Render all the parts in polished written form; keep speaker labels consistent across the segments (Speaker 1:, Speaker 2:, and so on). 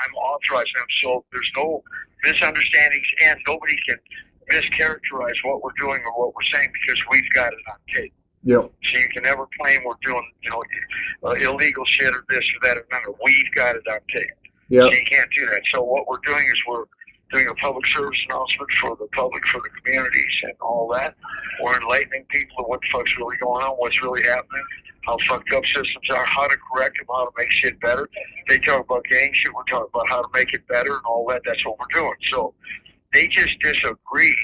Speaker 1: I'm authorizing them, so there's no misunderstandings, and nobody can mischaracterize what we're doing or what we're saying because we've got it on tape.
Speaker 2: Yep.
Speaker 1: So you can never claim we're doing, illegal shit or this or that or another. We've got it on tape.
Speaker 2: Yep.
Speaker 1: So you can't do that. So what we're doing is we're doing a public service announcement for the public, for the communities and all that. We're enlightening people of what the fuck's really going on, what's really happening, how fucked up systems are, how to correct them, how to make shit better. They talk about gang shit, we're talking about how to make it better and all that. That's what we're doing. So they just disagree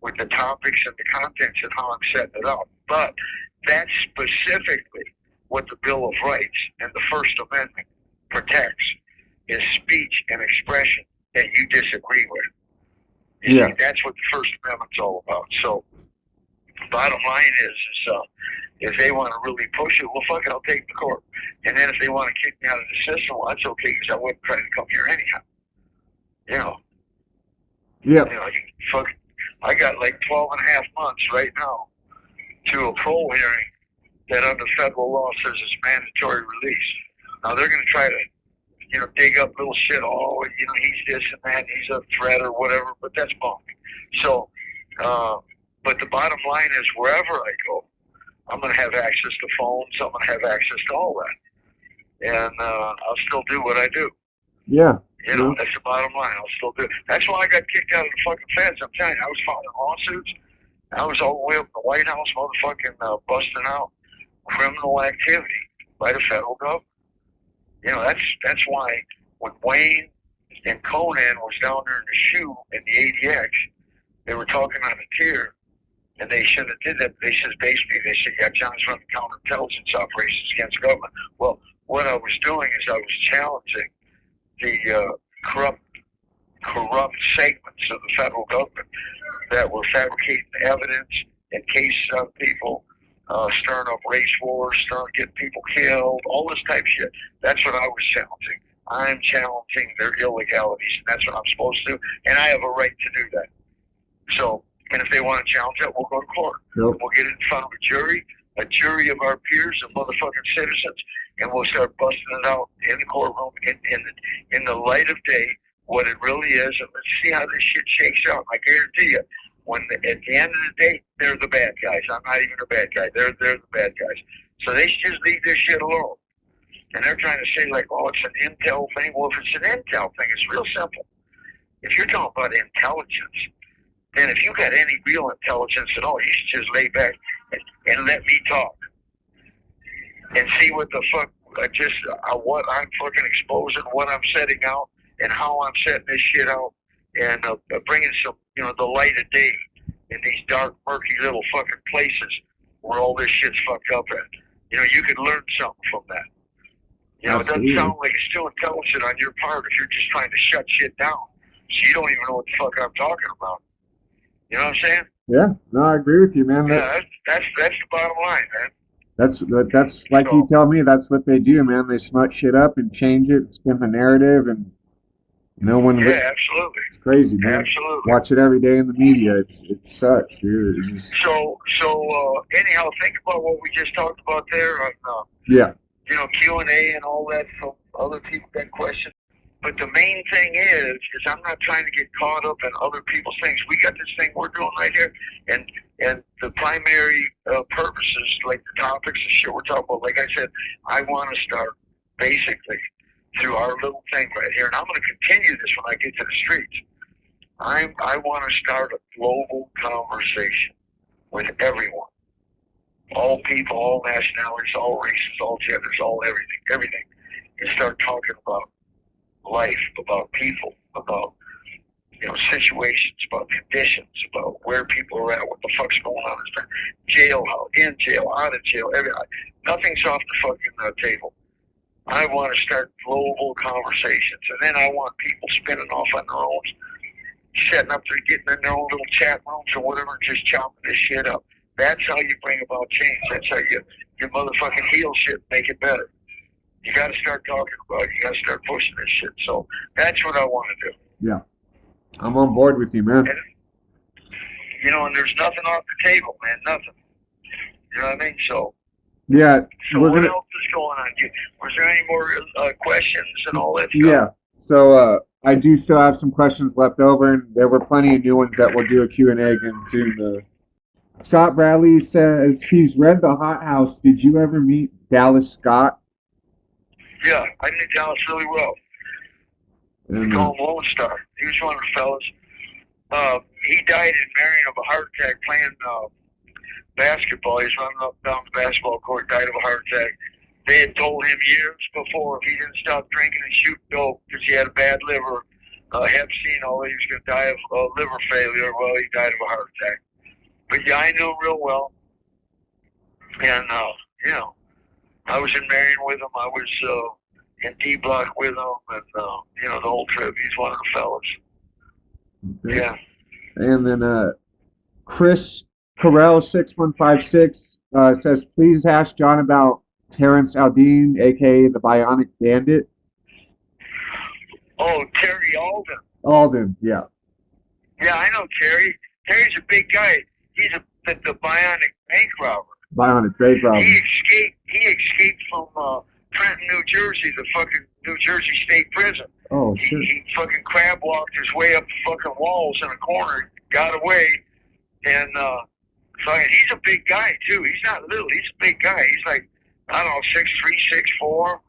Speaker 1: with the topics and the contents and how I'm setting it up. But that's specifically what the Bill of Rights and the First Amendment protects, is speech and expression that you disagree with. You see, that's what the First Amendment's all about. So bottom line is if they want to really push it, well, fuck it, I'll take the court. And then if they want to kick me out of the system, well, that's okay, because I wasn't trying to come here anyhow. I got like 12 and a half months right now to a parole hearing that under federal law says it's mandatory release. Now they're going to try to, dig up little shit. Oh, he's this and that, he's a threat or whatever, but that's bunk. So, but the bottom line is wherever I go, I'm going to have access to phones. I'm going to have access to all that. And I'll still do what I do.
Speaker 2: Yeah.
Speaker 1: That's the bottom line. I'll still do it. That's why I got kicked out of the fucking feds. I'm telling you, I was filing lawsuits. I was all the way up in the White House, motherfucking busting out criminal activity by the federal government. That's why when Wayne and Conan was down there in the shoe in the ADX, they were talking on the tier, and they shouldn't have did that. They said basically, yeah, John's running counterintelligence operations against government. Well, what I was doing is I was challenging the corrupt segments of the federal government that were fabricating evidence and cases on people, stirring up race wars, getting people killed, all this type of shit. That's what I was challenging. I'm challenging their illegalities, and that's what I'm supposed to do, and I have a right to do that. So, and if they want to challenge that, we'll go to court.
Speaker 2: Yep.
Speaker 1: We'll get it in front of a jury of our peers and motherfucking citizens, and we'll start busting it out in the courtroom in the light of day, what it really is, and let's see how this shit shakes out. I guarantee you, at the end of the day, they're the bad guys. I'm not even a bad guy. They're the bad guys. So they should just leave this shit alone. And they're trying to say, like, oh, it's an intel thing. Well, if it's an intel thing, it's real simple. If you're talking about intelligence, then if you got any real intelligence at all, you should just lay back and let me talk. And see what the fuck, what I'm fucking exposing, what I'm setting out, and how I'm setting this shit out, and bringing some, the light of day in these dark, murky little fucking places where all this shit's fucked up at. You could learn something from that. It doesn't sound like it's too intelligent on your part if you're just trying to shut shit down. So you don't even know what the fuck I'm talking about. You know what I'm saying?
Speaker 2: Yeah, no, I agree with you, man.
Speaker 1: Yeah, that's the bottom line, man.
Speaker 2: That's like you tell me, that's what they do, man. They smut shit up and change it, spin the narrative, and
Speaker 1: absolutely.
Speaker 2: It's crazy, man.
Speaker 1: Absolutely.
Speaker 2: Watch it every day in the media. It sucks, dude.
Speaker 1: So anyhow, think about what we just talked about there on Q&A and all that from other people that question. But the main thing is I'm not trying to get caught up in other people's things. We got this thing we're doing right here, and the primary purposes, like the topics and shit we're talking about, like I said, I want to start basically through our little thing right here, and I'm going to continue this when I get to the streets. I want to start a global conversation with everyone. All people, all nationalities, all races, all genders, all everything. And start talking about life, about people, about situations, about conditions, about where people are at, what the fuck's going on in jail, in jail, out of jail, nothing's off the fucking table. I want to start global conversations, and then I want people spinning off on their own, setting up there, getting in their own little chat rooms or whatever, just chopping this shit up. That's how you bring about change. That's how you motherfucking heal shit and make it better. You got to start talking about it. You got to start pushing this shit. So that's what I want to do.
Speaker 2: Yeah. I'm on board with you, man.
Speaker 1: And there's nothing off the table, man. Nothing. You know what I mean? So.
Speaker 2: Yeah.
Speaker 1: So what else is going on? Was there any more questions and all that stuff?
Speaker 2: Yeah. So I do still have some questions left over, and there were plenty of new ones that we'll do a Q&A again soon. Scott Bradley says he's read The Hot House. Did you ever meet Dallas Scott?
Speaker 1: Yeah, I knew Dallas really well. We call him Lone Star. He was one of the fellas. He died in Marion of a heart attack playing basketball. He's running up down the basketball court, died of a heart attack. They had told him years before if he didn't stop drinking and shooting dope because he had a bad liver, Hep C and all, he was going to die of liver failure. Well, he died of a heart attack. But yeah, I knew him real well. And, you know, I was in Marion with him. I was in D-Block with him. And, you know, the whole trip. He's one of the fellas. Okay. Yeah.
Speaker 2: And then Chris Carell 6156 says, please ask John about Terrence Aldine, aka the Bionic Bandit.
Speaker 1: Oh, Terry Alden.
Speaker 2: Alden, yeah.
Speaker 1: Yeah, I know Terry. Terry's a big guy. He's the Bionic bank robber.
Speaker 2: Bionic bank robber.
Speaker 1: He escaped from Trenton, New Jersey, the fucking New Jersey State Prison.
Speaker 2: Oh, shit.
Speaker 1: He fucking crab walked his way up the fucking walls in a corner, got away, and he's a big guy too. He's not little. He's a big guy. He's like, I don't know, 6'3", 6'4",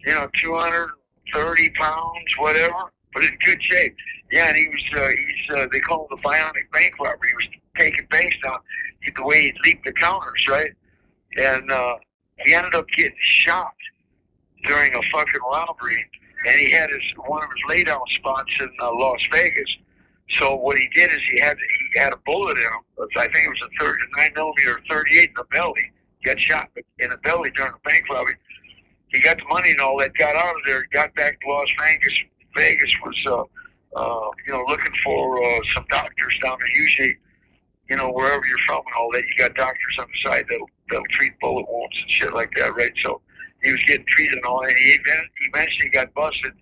Speaker 1: you know, 230 pounds, whatever, but in good shape. Yeah, and he was, they call him the Bionic bank robber. He was taking banks down the way he'd leap the counters, right? And he ended up getting shot during a fucking robbery, and he had one of his lay down spots in Las Vegas. So what he did is he had a bullet in him. I think it was a 9mm 38 in the belly. He got shot in the belly during the bank robbery. He got the money and all that, got out of there, got back to Las Vegas. Vegas was, you know, looking for some doctors down there. Usually, you know, wherever you're from and all that, you got doctors on the side that'll treat bullet wounds and shit like that, right? So he was getting treated and all that. He eventually got busted,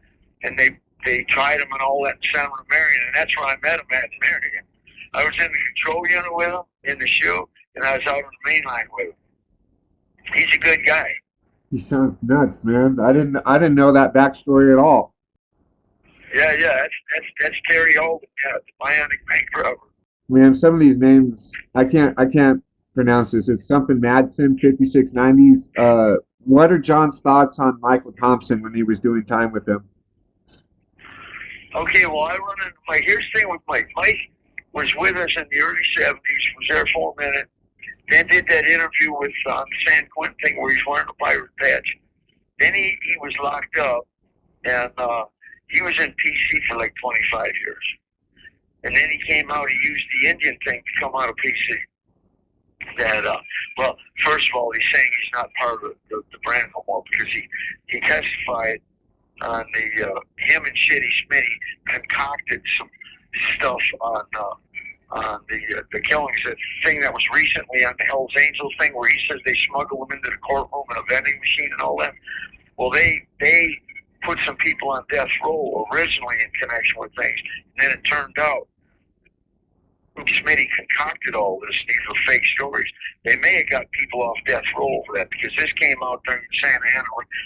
Speaker 1: and they tried him and all that in Santa Marion, and that's where I met him at in Marion. I was in the control unit with him in the shoe, and I was out on the main line with him. He's a good guy.
Speaker 2: He sounds nuts, man. I didn't know that backstory at all.
Speaker 1: Yeah, that's Terry Alden. Yeah, it's a Bionic bank robber.
Speaker 2: Man, some of these names I can't pronounce this. It's something Madsen 5690s. What are John's thoughts on Michael Thompson when he was doing time with him?
Speaker 1: Okay, well, I run into Mike. Here's the thing with Mike. Mike was with us in the early 70s, was there for a minute, then did that interview with the San Quentin thing where he's wearing a pirate patch. Then he was locked up, and he was in PC for like 25 years. And then he came out, he used the Indian thing to come out of PC. That, well, first of all, he's saying he's not part of the brand no more because he testified on him and Shitty Smitty concocted some stuff on the killings. That thing that was recently on the Hells Angels thing where he says they smuggled him into the courtroom in a vending machine and all that. Well, they put some people on death row originally in connection with things. And then it turned out Smitty concocted all this. These were fake stories. They may have got people off death row for that because this came out during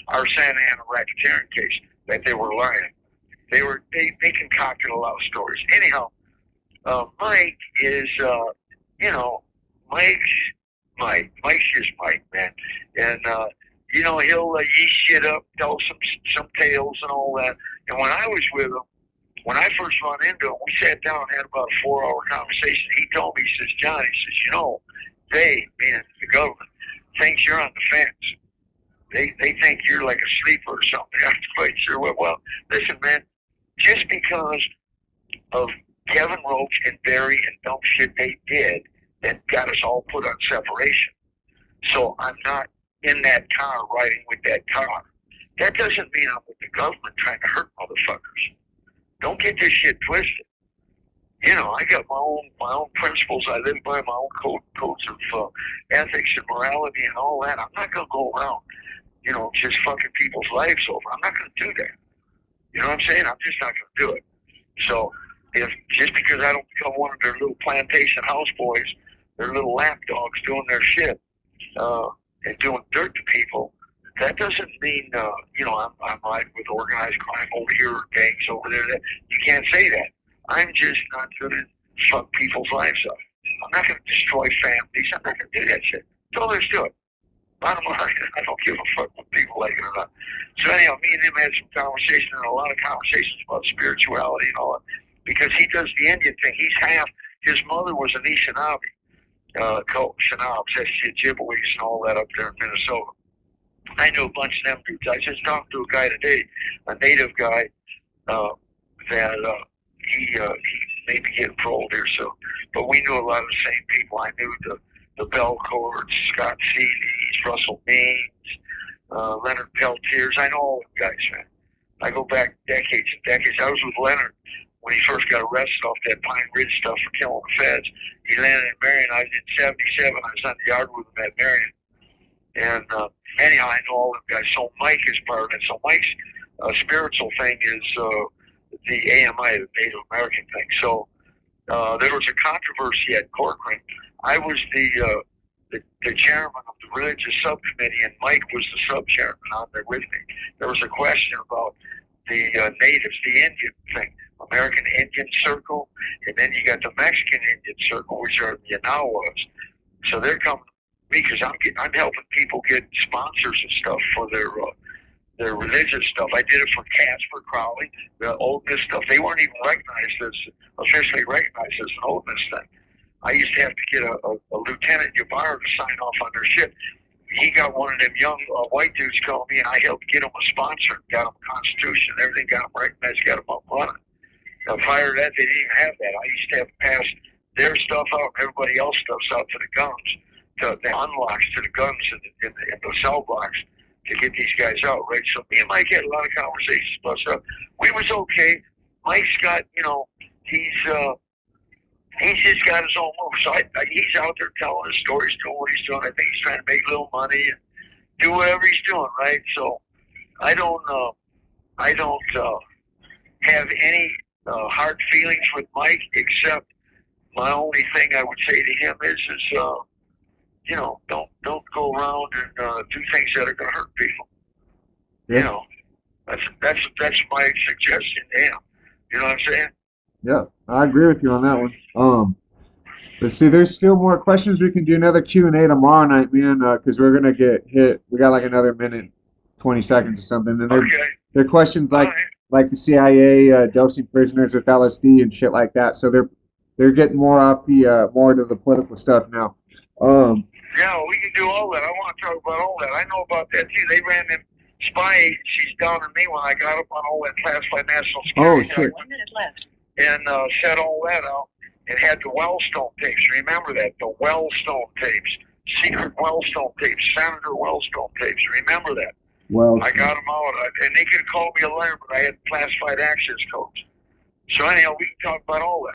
Speaker 1: our Santa Ana racketeering case that they were lying. They concocted a lot of stories. Anyhow, Mike is, you know, Mike's just Mike, man. And, you know, he'll yeast shit up, tell some tales and all that. And when I was with him, when I first run into him, we sat down and had about a 4-hour conversation. He told me, he says, John, he says, you know, they, being the government, thinks you're on the fence. They think you're like a sleeper or something. I'm not quite sure what. Well, listen, man, just because of Kevin Roach and Barry and dumb shit they did that got us all put on separation. So I'm not in that car riding with that car. That doesn't mean I'm with the government trying to hurt motherfuckers. Don't get this shit twisted. You know, I got my own principles. I live by my own codes of ethics and morality and all that. I'm not going to go around, you know, just fucking people's lives over. I'm not going to do that. You know what I'm saying? I'm just not going to do it. So just because I don't become one of their little plantation houseboys, their little lapdogs doing their shit and doing dirt to people, That doesn't mean, I'm riding with organized crime over here or gangs over there. You can't say that. I'm just not going to fuck people's lives up. I'm not going to destroy families. I'm not going to do that shit. That's all there's to it. Bottom line, I don't give a fuck what people like it or not. So anyhow, me and him had some conversation and a lot of conversations about spirituality and all that. Because he does the Indian thing. His mother was an Anishinaabe, Shinabs, Ojibwe's and all that up there in Minnesota. I knew a bunch of them dudes. I just talked to a guy today, a native guy, that he may be getting paroled here soon. But we knew a lot of the same people. I knew the Belcourts, Scott Seeley's, Russell Means, Leonard Peltiers. I know all the guys, man. I go back decades and decades. I was with Leonard when he first got arrested off that Pine Ridge stuff for killing the feds. He landed in Marion. I was in 77. I was on the yard with him at Marion. And anyhow, I know all the guys. So Mike is part of it. So Mike's spiritual thing is the AMI, the Native American thing. So there was a controversy at Corcoran. I was the chairman of the religious subcommittee, and Mike was the sub-chairman on there with me. There was a question about the natives, the Indian thing, American Indian Circle, and then you got the Mexican Indian Circle, which are the Yanawas. So they're coming to me because I'm helping people get sponsors and stuff for their religious stuff. I did it for Casper Crowley, the oldness stuff. They weren't even officially recognized as an oldness thing. I used to have to get a Lieutenant Ybarra to sign off on their shit. He got one of them young white dudes calling me, and I helped get him a sponsor, got him a constitution, everything, got him recognized, got him up running. Now, prior to that, they didn't even have that. I used to have to pass their stuff out and everybody else's stuff's out to the guns, to the unlocks to the guns in the cell blocks to get these guys out, right? So me and Mike had a lot of conversations about stuff. We was okay. Mike's got, he's just got his own move. So he's out there telling his stories, doing what he's doing. I think he's trying to make a little money and do whatever he's doing, right? So I don't have any hard feelings with Mike, except my only thing I would say to him is don't go around and do things that are going to hurt people. Yeah. That's my suggestion to him. You know what I'm saying?
Speaker 2: Yeah, I agree with you on that one. Let's see, there's still more questions. We can do another Q&A tomorrow night, man, because we're gonna get hit. We got like another minute, 20 seconds or something. And they're questions like the CIA dosing prisoners with LSD and shit like that. So they're getting more off the more to the political stuff now.
Speaker 1: Yeah, we can do all that. I want to talk about all that. I know about that too. They ran them spy agencies down on me when I got up on all that classified national security.
Speaker 2: Oh shit.
Speaker 1: 1 minute left. And set all that out and had the Wellstone tapes. Remember that, the Wellstone tapes, secret Wellstone tapes, Senator Wellstone tapes. Remember that?
Speaker 2: Well,
Speaker 1: I got them out, and they could call me a liar, but I had classified access codes. So anyhow, we can talk about all that.